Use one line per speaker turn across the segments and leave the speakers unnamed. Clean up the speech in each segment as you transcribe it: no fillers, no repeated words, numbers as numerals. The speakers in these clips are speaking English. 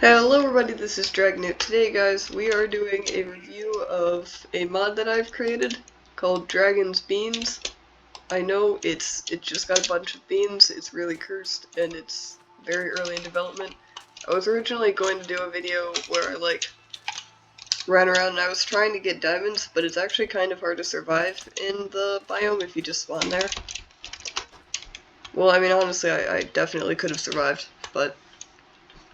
Hello everybody, this is Dragnewt. Today guys, we are doing a review of a mod that I've created called Dragon's Beans. I know it just got a bunch of beans, it's really cursed, and it's very early in development. I was originally going to do a video where I ran around and I was trying to get diamonds, but it's actually kind of hard to survive in the biome if you just spawn there. Well, I mean honestly, I definitely could have survived, but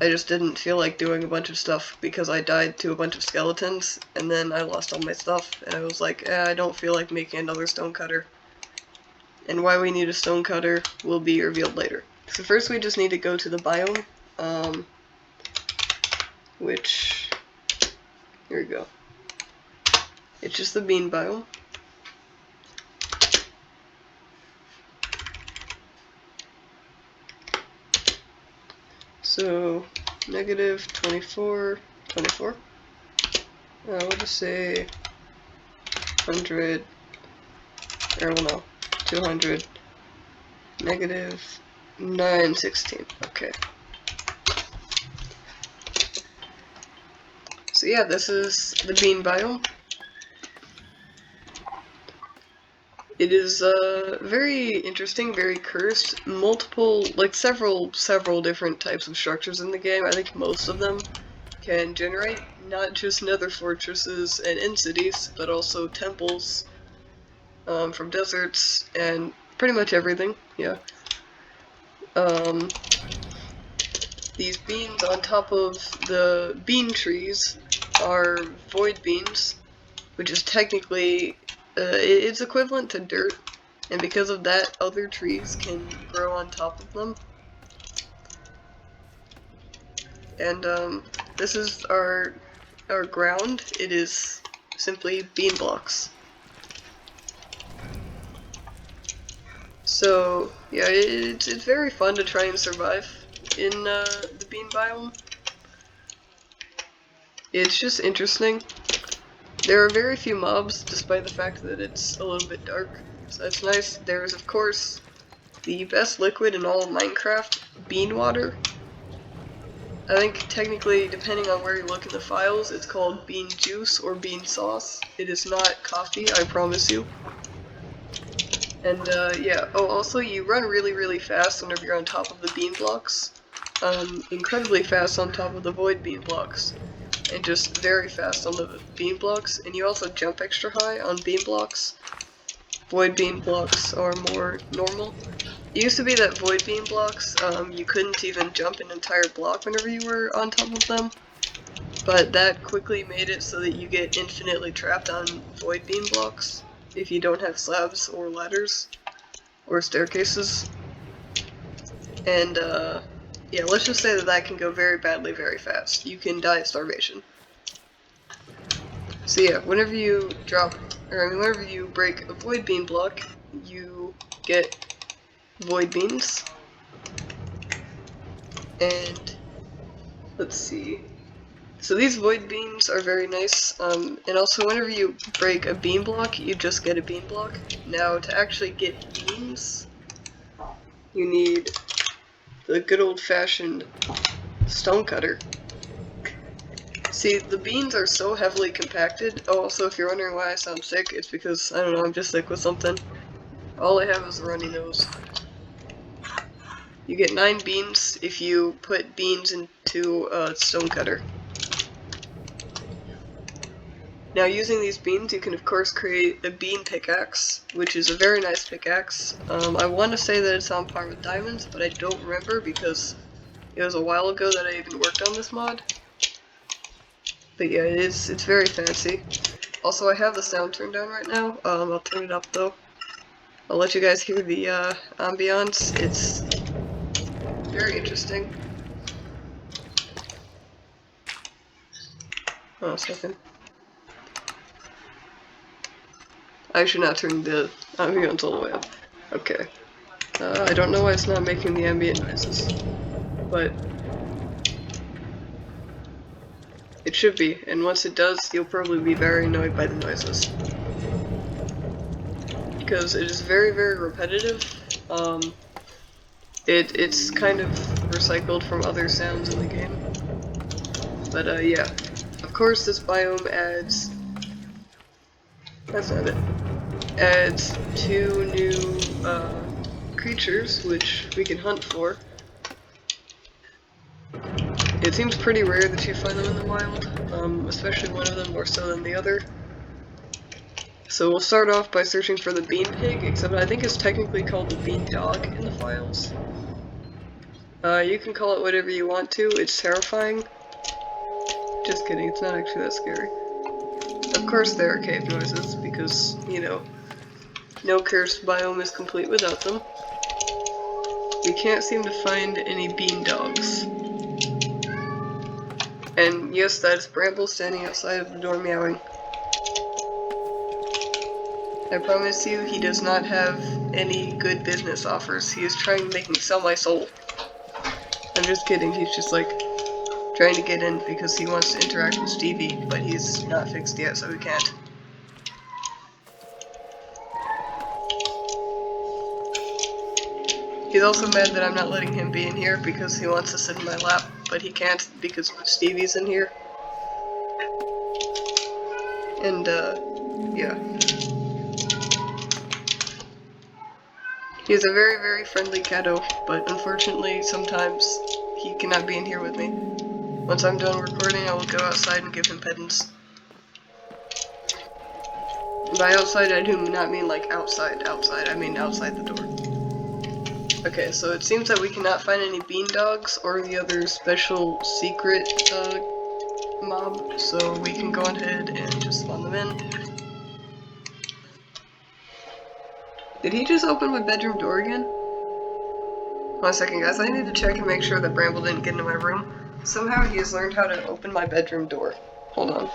I just didn't feel like doing a bunch of stuff because I died to a bunch of skeletons, and then I lost all my stuff, and I was like, I don't feel like making another stonecutter. And why we need a stonecutter will be revealed later. So first we just need to go to the biome, which, here we go. It's just the bean biome. So, negative 24. We'll just say 100, or well, no, 200, negative 916. Okay. So yeah, this is the bean biome. It is very interesting, very cursed. Several different types of structures in the game. I think most of them can generate not just nether fortresses and end cities, but also temples from deserts and pretty much everything. Yeah. These beans on top of the bean trees are void beans, which is technically it's equivalent to dirt, and because of that, other trees can grow on top of them. And this is our ground. It is simply bean blocks. So yeah, it's very fun to try and survive in the bean biome. It's just interesting. There are very few mobs, despite the fact that it's a little bit dark, so that's nice. There's, of course, the best liquid in all of Minecraft, bean water. I think, technically, depending on where you look in the files, it's called bean juice or bean sauce. It is not coffee, I promise you. And, yeah. Oh, also, you run really fast whenever you're on top of the bean blocks. Incredibly fast on top of the void bean blocks. And just very fast on the bean blocks, and you also jump extra high on bean blocks. Void bean blocks are more normal. It used to be that void bean blocks, you couldn't even jump an entire block whenever you were on top of them, but that quickly made it so that you get infinitely trapped on void bean blocks if you don't have slabs or ladders or staircases. And yeah, let's just say that can go very badly very fast. You can die of starvation. So yeah, whenever you whenever you break a void bean block, you get void beans. And let's see. So these void beans are very nice, and also whenever you break a bean block, you just get a bean block. Now, to actually get beans, you need the good old-fashioned stonecutter. See, the beans are so heavily compacted. Oh, also, if you're wondering why I sound sick, it's because, I don't know, I'm just sick with something. All I have is a runny nose. You get 9 beans if you put beans into a stonecutter. Now, using these beans, you can of course create a bean pickaxe, which is a very nice pickaxe. I want to say that it's on par with diamonds, but I don't remember because it was a while ago that I even worked on this mod. But yeah, it's very fancy. Also, I have the sound turned down right now. I'll turn it up though. I'll let you guys hear the ambiance. It's very interesting. Oh, a second. I should not turn the ambience all the way up. Okay. I don't know why it's not making the ambient noises, but it should be, and once it does, you'll probably be very annoyed by the noises. Because it is very repetitive. It's kind of recycled from other sounds in the game. But yeah, of course this biome adds, that's not it, adds 2 new creatures which we can hunt for. It seems pretty rare that you find them in the wild, especially one of them more so than the other. So we'll start off by searching for the bean pig, except I think it's technically called the bean dog in the files. You can call it whatever you want to, it's terrifying. Just kidding, it's not actually that scary. Of course there are cave noises, because, you know, no cursed biome is complete without them. We can't seem to find any bean dogs. And yes, that is Bramble standing outside of the door meowing. I promise you, he does not have any good business offers. He is trying to make me sell my soul. I'm just kidding, he's just like trying to get in because he wants to interact with Stevie, but he's not fixed yet, so he can't. He's also mad that I'm not letting him be in here because he wants to sit in my lap, but he can't because Stevie's in here. And, yeah. He's a very, very friendly catto, but unfortunately, sometimes he cannot be in here with me. Once I'm done recording, I will go outside and give him pittance. By outside, I do not mean like outside, I mean outside the door. Okay, so it seems that we cannot find any bean dogs or the other special secret mob, so we can go ahead and just spawn them in. Did he just open my bedroom door again? 1 second, guys, I need to check and make sure that Bramble didn't get into my room. Somehow he has learned how to open my bedroom door. Hold on.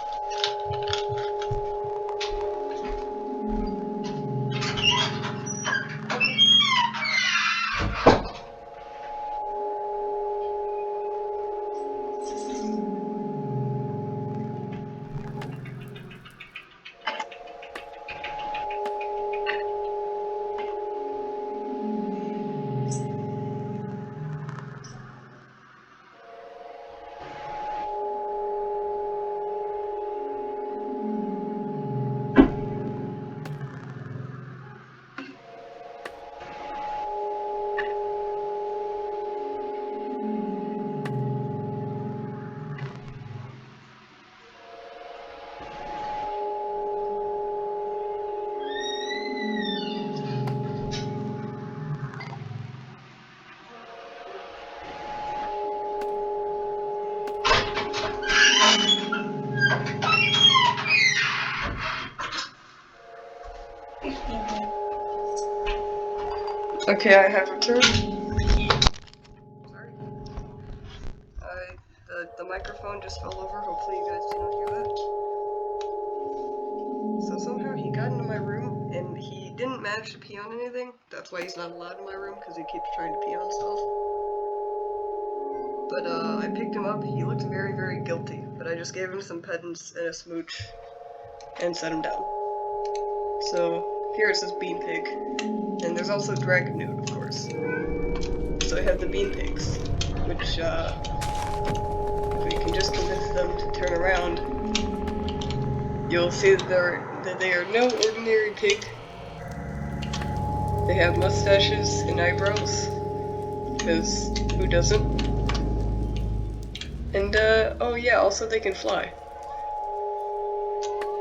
Okay, I have returned. Sorry. The microphone just fell over. Hopefully you guys did not hear that. So somehow he got into my room, and he didn't manage to pee on anything. That's why he's not allowed in my room, because he keeps trying to pee on stuff. But I picked him up. He looked very, very guilty. But I just gave him some pittance and a smooch, and set him down. So here is his bean pig. And there's also dragon newt, of course. So I have the bean pigs, which, if we can just convince them to turn around, you'll see that they are no ordinary pig. They have mustaches and eyebrows, because who doesn't? And, oh yeah, also they can fly.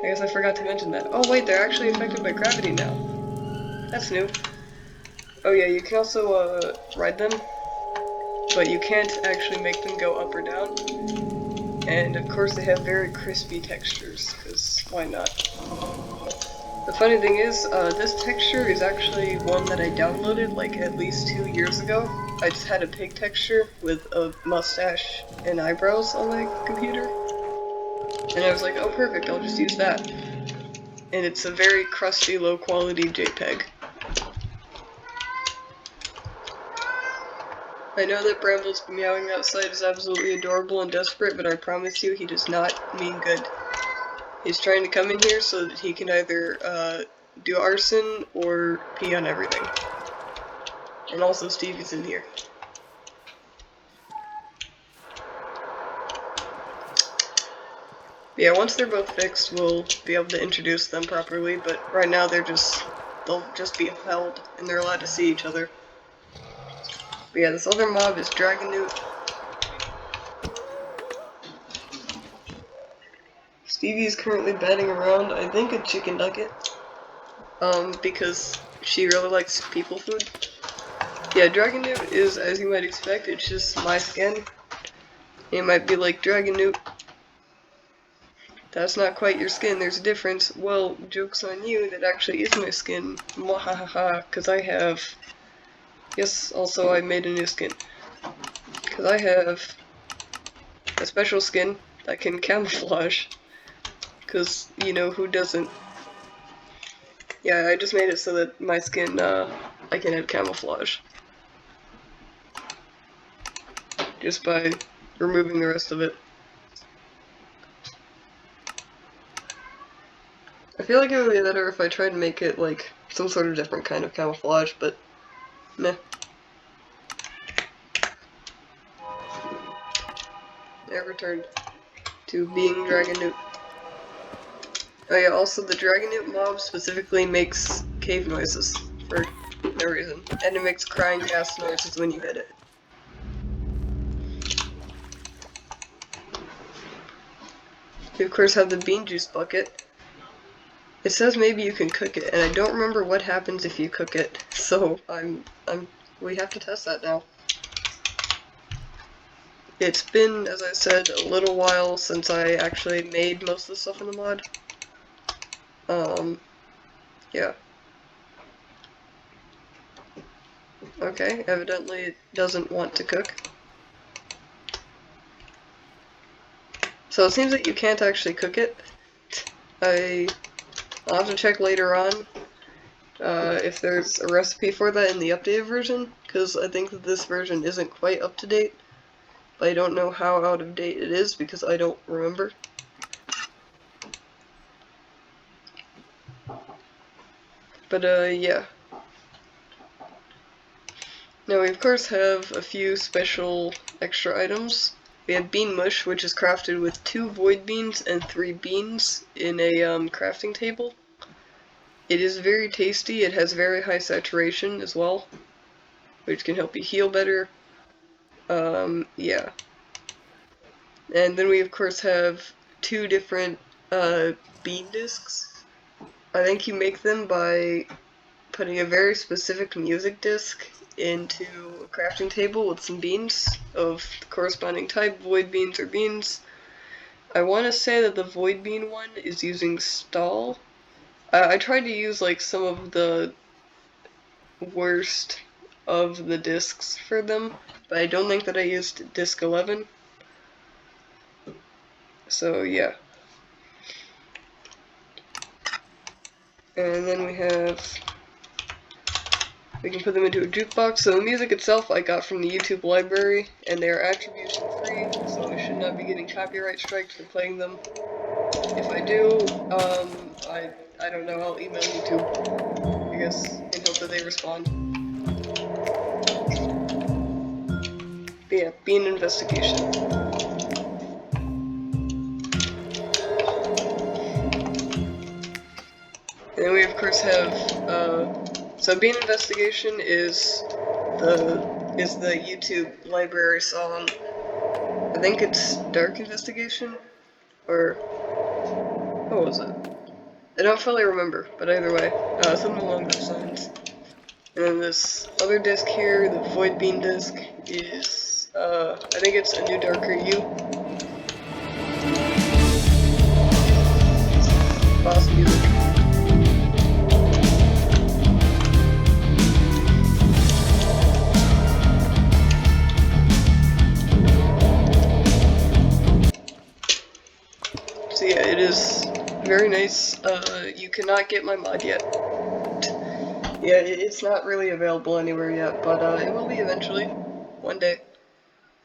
I guess I forgot to mention that. Oh wait, they're actually affected by gravity now. That's new. Oh yeah, you can also, ride them, but you can't actually make them go up or down. And of course they have very crispy textures, because why not? The funny thing is, this texture is actually one that I downloaded like at least 2 years ago. I just had a pig texture with a mustache and eyebrows on my computer. And I was like, oh perfect, I'll just use that. And it's a very crusty, low quality JPEG. I know that Bramble's meowing outside is absolutely adorable and desperate, but I promise you he does not mean good. He's trying to come in here so that he can either do arson or pee on everything. And also Stevie's in here. Yeah, once they're both fixed, we'll be able to introduce them properly, but right now they'll just be held, and they're allowed to see each other. But yeah, this other mob is Dragon Newt. Stevie is currently batting around, I think, a chicken nugget. Because she really likes people food. Yeah, Dragon Newt is, as you might expect, it's just my skin. It might be like, Dragon Newt, that's not quite your skin, there's a difference. Well, joke's on you, that actually is my skin. Mwahaha, because I have... Yes, also I made a new skin. Because I have a special skin that can camouflage. Because, you know, who doesn't? Yeah, I just made it so that my skin, I can add camouflage. Just by removing the rest of it. I feel like it would be better if I tried to make it, like, some sort of different kind of camouflage, but meh. I returned to being Dragon Newt. Oh yeah, also the Dragon Newt mob specifically makes cave noises for no reason. And it makes crying gas noises when you hit it. We of course have the bean juice bucket. It says maybe you can cook it, and I don't remember what happens if you cook it, so we have to test that now. It's been, as I said, a little while since I actually made most of the stuff in the mod. Yeah. Okay, evidently it doesn't want to cook. So it seems that you can't actually cook it. I'll have to check later on if there's a recipe for that in the updated version, because I think that this version isn't quite up to date. But I don't know how out of date it is because I don't remember. But yeah. Now we of course have a few special extra items. We have bean mush, which is crafted with 2 void beans and 3 beans in a crafting table. It is very tasty, it has very high saturation as well, which can help you heal better. Yeah. And then we of course have 2 different bean discs. I think you make them by putting a very specific music disc into a crafting table with some beans of the corresponding type, void beans or beans. I want to say that the void bean one is using stall. I tried to use like some of the worst of the discs for them, but I don't think that I used disc 11. So yeah. And then we can put them into a jukebox. So the music itself I got from the YouTube library, and they are attribution free, so I should not be getting copyright strikes for playing them. If I do, I don't know, I'll email YouTube, I guess, in hope that they respond. But yeah, bean investigation. And then we of course have, so bean investigation is the YouTube library song. I think it's Dark Investigation, or what was it? I don't fully remember, but either way, something along those lines. And then this other disc here, the Void Bean disc, is, I think it's A New Darker You. Boss music. So yeah, it is very nice. You cannot get my mod yet. Yeah, it's not really available anywhere yet, but it will be eventually. One day.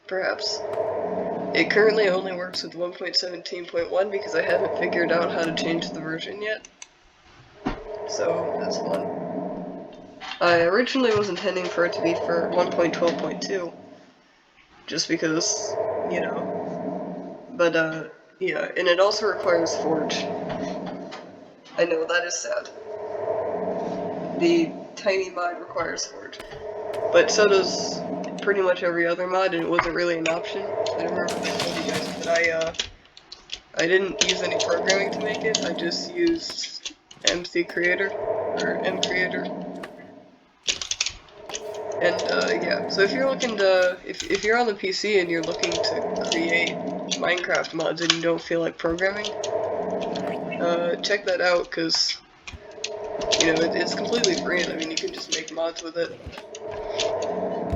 Perhaps. It currently only works with 1.17.1 because I haven't figured out how to change the version yet. So, that's fun. I originally was intending for it to be for 1.12.2. Just because, you know. But, Yeah, and it also requires Forge. I know, that is sad. The tiny mod requires Forge. But so does pretty much every other mod, and it wasn't really an option. I don't remember if I told you guys, but I didn't use any programming to make it, I just used MC Creator, or M Creator. And yeah, so if you're looking to, if you're on the PC and you're looking to create Minecraft mods and you don't feel like programming, check that out, because, you know, it's completely free. I mean, you can just make mods with it.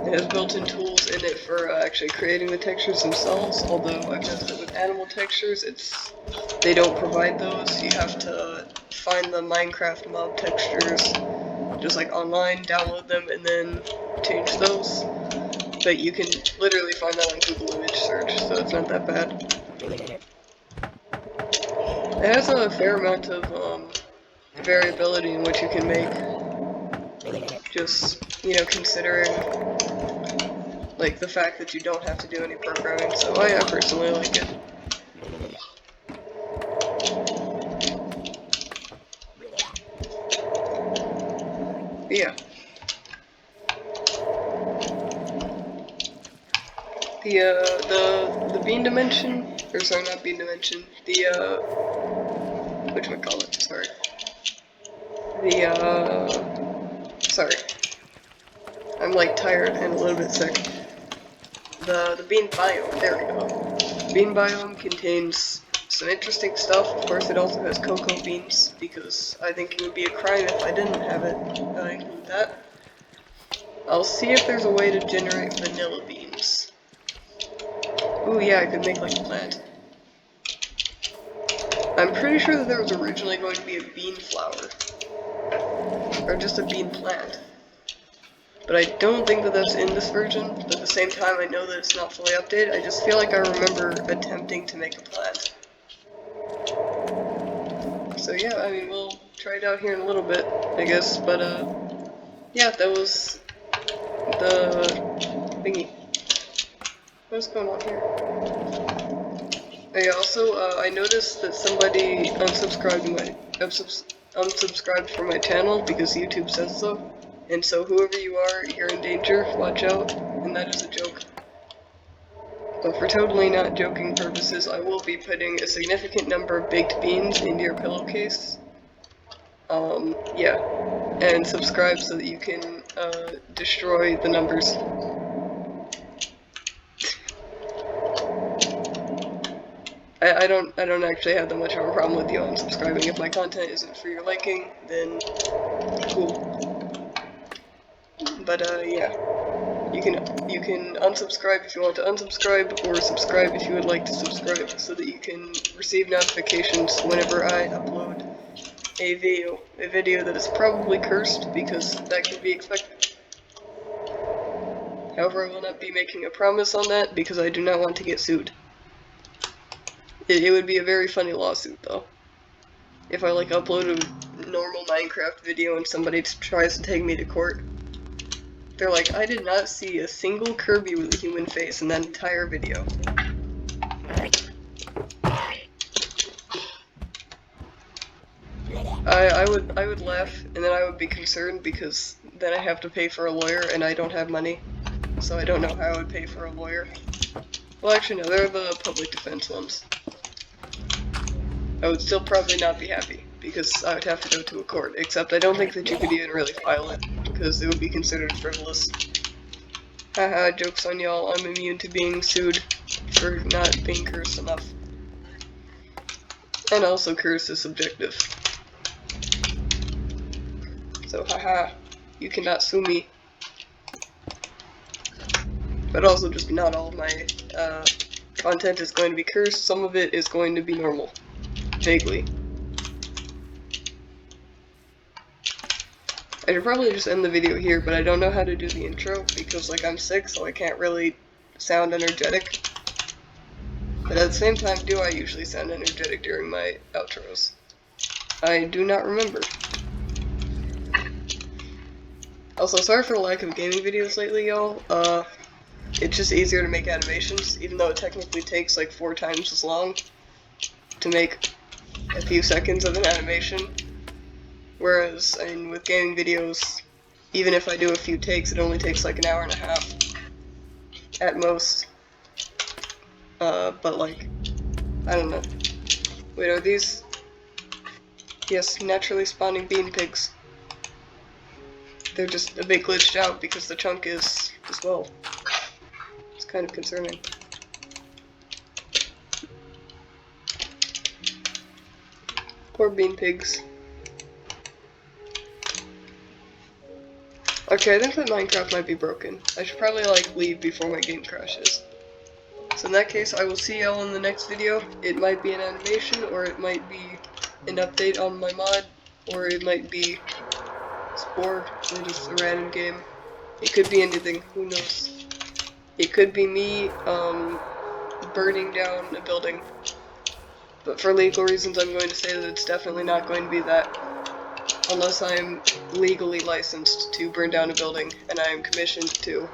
It has built-in tools in it for actually creating the textures themselves, although I've noticed that with animal textures, they don't provide those. You have to find the Minecraft mob textures, just like online, download them, and then change those. But you can literally find that on Google image search, so it's not that bad. It has a fair amount of variability in what you can make. Just, you know, considering like the fact that you don't have to do any programming, so I personally like it. But yeah. The bean dimension, or sorry, not bean dimension, whatchamacallit, sorry. Sorry. I'm like tired and a little bit sick. The bean biome, there we go. Bean biome contains some interesting stuff. Of course, it also has cocoa beans, because I think it would be a crime if I didn't have it include that. I'll see if there's a way to generate vanilla beans. Ooh, yeah, I could make like a plant. I'm pretty sure that there was originally going to be a bean flower. Or just a bean plant. But I don't think that that's in this version, but at the same time I know that it's not fully updated. I just feel like I remember attempting to make a plant. So yeah, I mean, we'll try it out here in a little bit, I guess, but yeah, that was the thingy. What's going on here? Hey, also, I noticed that somebody unsubscribed from my channel because YouTube says so. And so whoever you are, you're in danger, watch out, and that is a joke. But for totally not joking purposes, I will be putting a significant number of baked beans into your pillowcase. Yeah. And subscribe so that you can, destroy the numbers. I don't actually have that much of a problem with you unsubscribing. If my content isn't for your liking, then cool. But yeah, you can unsubscribe if you want to unsubscribe, or subscribe if you would like to subscribe, so that you can receive notifications whenever I upload a video that is probably cursed, because that can be expected. However, I will not be making a promise on that because I do not want to get sued. It would be a very funny lawsuit, though. If I, like, upload a normal Minecraft video and somebody tries to take me to court. They're like, I did not see a single Kirby with a human face in that entire video. I would laugh, and then I would be concerned, because then I have to pay for a lawyer, and I don't have money. So I don't know how I would pay for a lawyer. Well, actually, no, they're the public defense ones. I would still probably not be happy, because I would have to go to a court, except I don't think that you could even really file it, because it would be considered frivolous. Haha, joke's on y'all, I'm immune to being sued for not being cursed enough. And also, curse is subjective. So haha, you cannot sue me. But also, just not all of my content is going to be cursed, some of it is going to be normal. Vaguely. I should probably just end the video here, but I don't know how to do the intro, because, like, I'm sick, so I can't really sound energetic. But at the same time, do I usually sound energetic during my outros? I do not remember. Also, sorry for the lack of gaming videos lately, y'all. It's just easier to make animations, even though it technically takes, like, 4 times as long. to make a few seconds of an animation. Whereas, I mean, with gaming videos, even if I do a few takes, it only takes like an hour and a half at most. But like, I don't know. Wait, are these? Yes, naturally spawning bean pigs. They're just a bit glitched out because the chunk is as well. It's kind of concerning. Poor bean pigs. Okay, I think that Minecraft might be broken. I should probably like leave before my game crashes. So in that case, I will see y'all in the next video. It might be an animation, or it might be an update on my mod, or it might be Spore, or just a random game. It could be anything, who knows. It could be me, burning down a building. But for legal reasons, I'm going to say that it's definitely not going to be that. Unless I'm legally licensed to burn down a building, and I am commissioned to.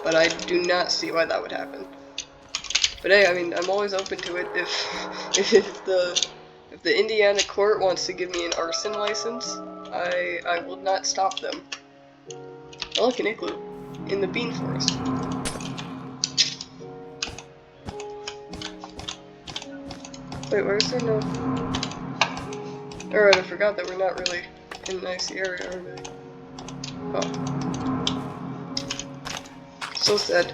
But I do not see why that would happen. But hey, I mean, I'm always open to it. If the Indiana court wants to give me an arson license, I will not stop them. I like an igloo in the bean forest. Wait, where is there no? Alright, I forgot that we're not really in an icy area, are we? Oh. So sad.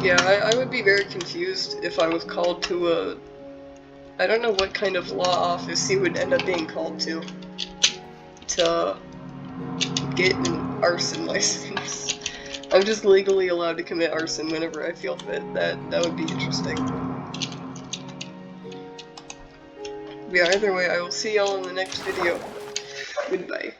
Yeah, I would be very confused if I was called to a... I don't know what kind of law office he would end up being called to get an arson license. I'm just legally allowed to commit arson whenever I feel fit. That would be interesting. Yeah, either way, I will see y'all in the next video. Goodbye.